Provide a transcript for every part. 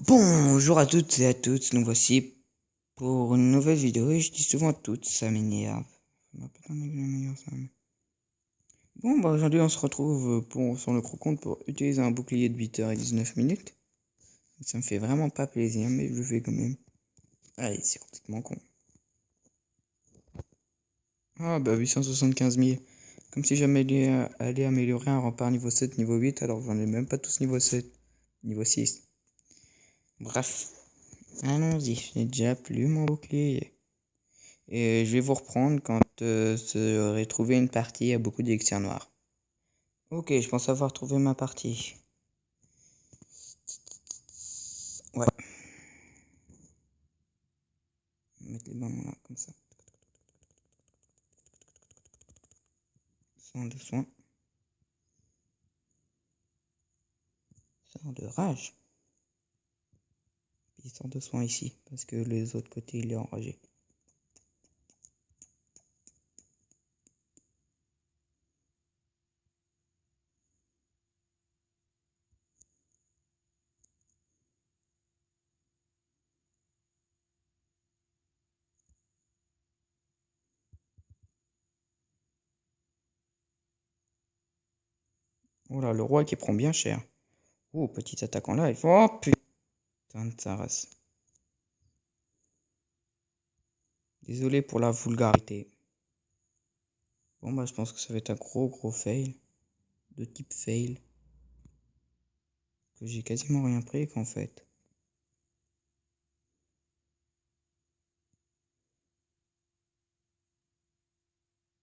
Bonjour à toutes et à tous, nous voici pour une nouvelle vidéo et je dis souvent toutes, ça m'énerve. Aujourd'hui on se retrouve sur le compte pour utiliser un bouclier de 8h19. Ça me fait vraiment pas plaisir mais je le fais quand même. Allez, c'est complètement con. Ah bah 875 000. Comme si jamais allait améliorer un rempart niveau 7, niveau 8, alors j'en ai même pas tous niveau 7, niveau 6. Bref, allons-y, j'ai déjà plus mon bouclier. Et je vais vous reprendre quand j'aurai trouvé une partie à beaucoup d'élixirs noirs. Ok, je pense avoir trouvé ma partie. Ouais. Mettre les ballons là, comme ça. Soin de soin. Sort de rage. Il sort de soin ici, parce que les autres côtés il est enragé. Oh là, le roi qui prend bien cher. Oh, petit attaquant là, il faut... Oh putain de sa race. Désolé pour la vulgarité. Bon bah je pense que ça va être un gros fail. De type fail. Que j'ai quasiment rien pris qu'en fait.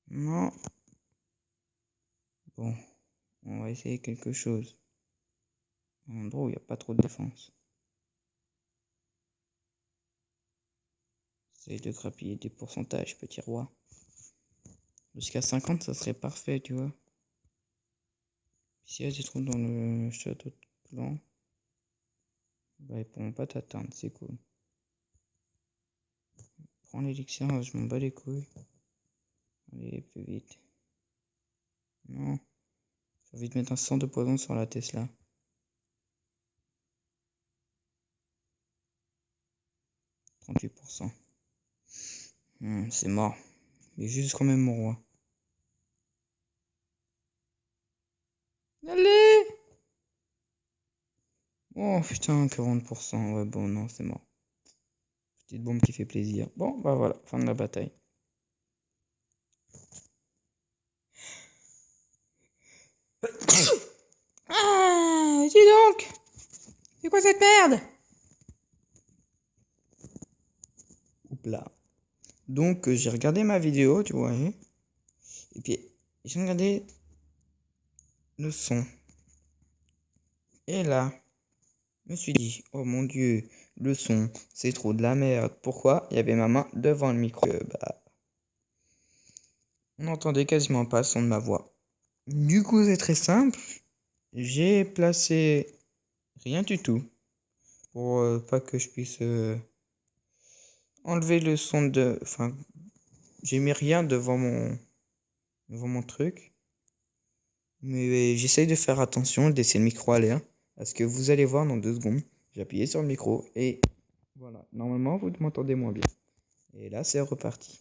Non. Bon, on va essayer quelque chose. Un endroit où il n'y a pas trop de défense. Essaye de grappiller des pourcentages, petit roi. Jusqu'à 50, ça serait parfait, tu vois. Si elle se trouve dans le château de clan, bah, ils pourront pas t'atteindre, c'est cool. Prends l'élixir, je m'en bats les couilles. Allez, plus vite. Non. J'ai envie de mettre un sang de poison sur la Tesla. 38%. C'est mort. Mais juste quand même mon roi. Allez! Oh putain, 40%. Ouais, bon, non, c'est mort. Petite bombe qui fait plaisir. Bon, bah voilà, fin de la bataille. Ah, dis donc! C'est quoi cette merde? Oups là. Donc, j'ai regardé ma vidéo, tu vois. Et puis, j'ai regardé le son. Et là, je me suis dit, oh mon dieu, le son, c'est trop de la merde. Pourquoi il y avait ma main devant le micro? On n'entendait quasiment pas le son de ma voix. Du coup, c'est très simple. J'ai placé rien du tout pour pas que je puisse enlever le son de... Enfin, j'ai mis rien devant mon truc. Mais j'essaye de faire attention, de laisser le micro à l'air. Parce que vous allez voir dans 2 secondes, j'ai appuyé sur le micro et voilà. Normalement, vous m'entendez moins bien. Et là, c'est reparti.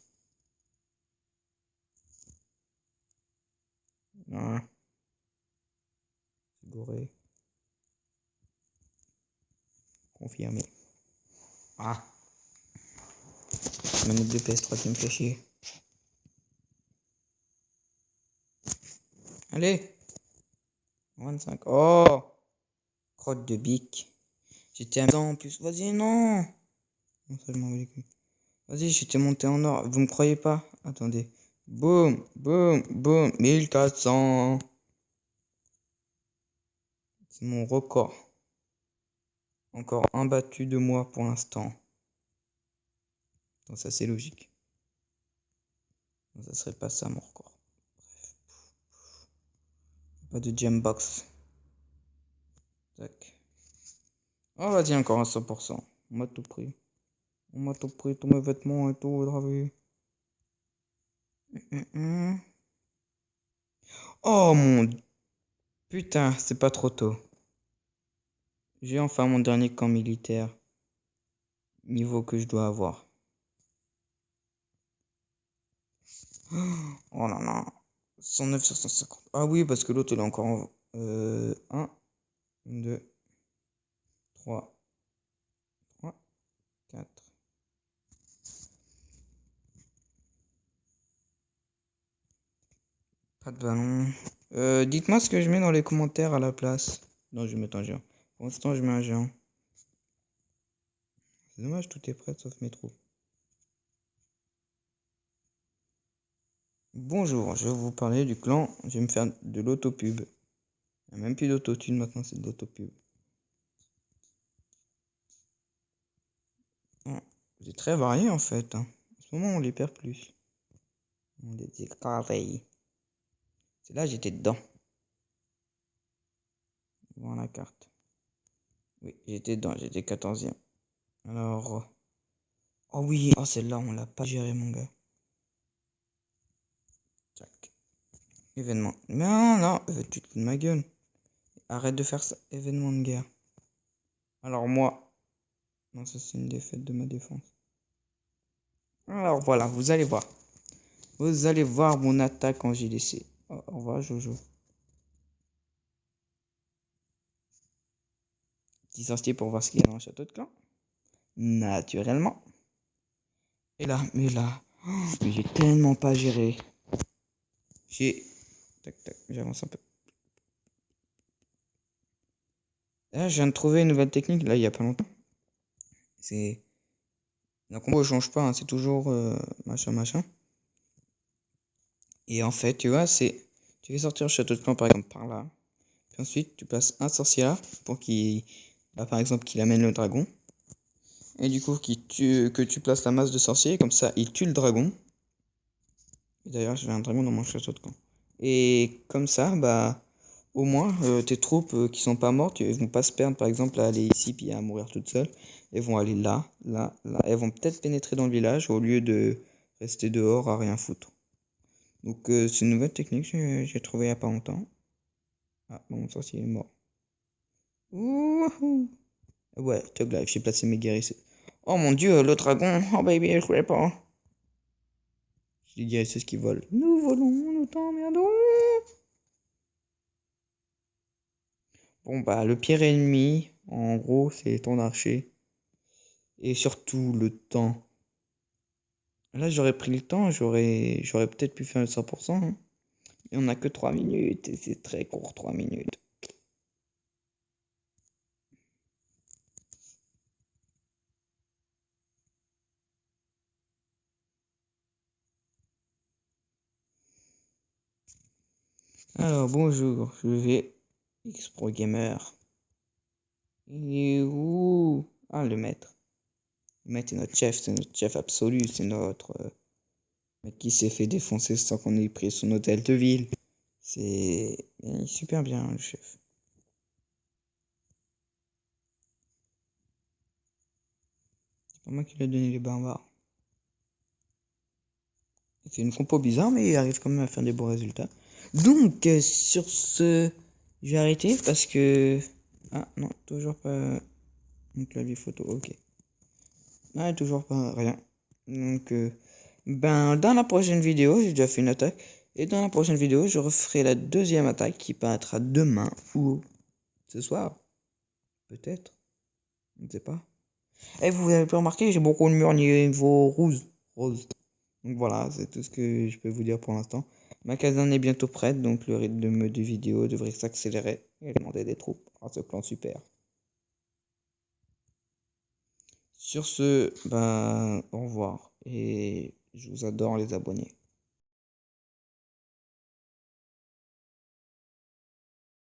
Voilà. Goré. Confirmé. Ah. Manette de PS3 qui me fait chier. Allez. 25. Oh. Crotte de bique. J'étais à en plus. Vas-y, non. Non, ça, je m'en vais les couilles. Vas-y, j'étais monté en or. Vous me croyez pas? Attendez. Boum, boum, boum. 1400. C'est mon record. Encore imbattu de moi pour l'instant. Donc ça, c'est logique. Donc, ça serait pas ça mon record. Bref. Pas de gembox. Tac. Oh, vas-y, encore à 100%. On m'a tout pris. On m'a tout pris, tous mes vêtements et tout, dravé. Oh mon... Putain, c'est pas trop tôt. J'ai enfin mon dernier camp militaire. Niveau que je dois avoir. Oh là là. 109 sur 150. Ah oui, parce que l'autre, il est encore en... 1, 2, 3, 3, 4. Pas de ballon. Dites-moi ce que je mets dans les commentaires à la place. Non, je vais mettre un géant. Pour l'instant, je mets un géant. C'est dommage, tout est prêt sauf mes troupes. Bonjour, je vais vous parler du clan. Je vais me faire de l'autopub. Il n'y a même plus d'autotune maintenant, c'est de l'autopub. C'est très varié en fait. En ce moment, on les perd plus. On les décaleille. C'est là, j'étais dedans. Voir la carte. Oui, j'étais dedans, j'étais 14e. Alors. Oh oui, oh celle-là, on l'a pas géré, mon gars. Tac. Événement. Non, non, tu te fous de ma gueule. Arrête de faire ça. Événement de guerre. Alors moi. Non, ça c'est une défaite de ma défense. Alors voilà, vous allez voir. Vous allez voir mon attaque en JDC. Oh, au revoir, Jojo. Petit sorcier pour voir ce qu'il y a dans le château de clan. Naturellement. Et là, mais là. Mais j'ai tellement pas géré. Tac, tac, j'avance un peu. Là, je viens de trouver une nouvelle technique, là, il y a pas longtemps. C'est... Le combo ne change pas, hein, c'est toujours machin, machin. Et en fait, tu vois, c'est... Tu fais sortir le château de clan, par exemple, par là. Puis ensuite, tu places un sorcier là, pour qu'il... Bah, par exemple, qu'il amène le dragon. Et du coup, que tu places la masse de sorciers, comme ça, il tue le dragon. Et d'ailleurs, j'avais un dragon dans mon château de camp. Et comme ça, bah... Au moins, tes troupes qui sont pas mortes, elles vont pas se perdre, par exemple, à aller ici puis à mourir toutes seules. Elles vont aller là, là, là. Elles vont peut-être pénétrer dans le village au lieu de rester dehors à rien foutre. Donc, c'est une nouvelle technique que j'ai trouvée il y a pas longtemps. Ah, bon, mon sorcier est mort. Wouhou! Ouais, Tug Life, j'ai placé mes guérisseuses. Oh mon dieu, le dragon! Oh baby, je voulais pas. C'est les guérisseuses qui volent. Nous volons, nous t'emmerdons! Bon, bah, le pire ennemi, en gros, c'est ton archer. Et surtout le temps. Là, j'aurais pris le temps, j'aurais peut-être pu faire le 100%. Hein. Mais on a que 3 minutes et c'est très court, 3 minutes. Alors, bonjour, je vais X-Pro Gamer. Il est où? Ah, le maître. Le maître est notre chef, c'est notre chef absolu, c'est notre mec qui s'est fait défoncer sans qu'on ait pris son hôtel de ville. Il est super bien, le chef. C'est pas moi qui lui ai donné les barbares. Il fait une compo bizarre, mais il arrive quand même à faire des bons résultats. Donc, sur ce, je vais arrêter parce que... Ah, non, toujours pas mon clavier photo, ok. Ah, toujours pas rien. Donc, ben, dans la prochaine vidéo, j'ai déjà fait une attaque. Et dans la prochaine vidéo, je referai la deuxième attaque qui paraîtra demain ou ce soir. Peut-être. Je ne sais pas. Et vous avez pu remarquer, j'ai beaucoup de murs niveau rose. Donc voilà, c'est tout ce que je peux vous dire pour l'instant. Ma caserne est bientôt prête, donc le rythme de vidéo devrait s'accélérer et demander des troupes. Ah, ce plan super. Sur ce, ben, au revoir. Et je vous adore les abonnés.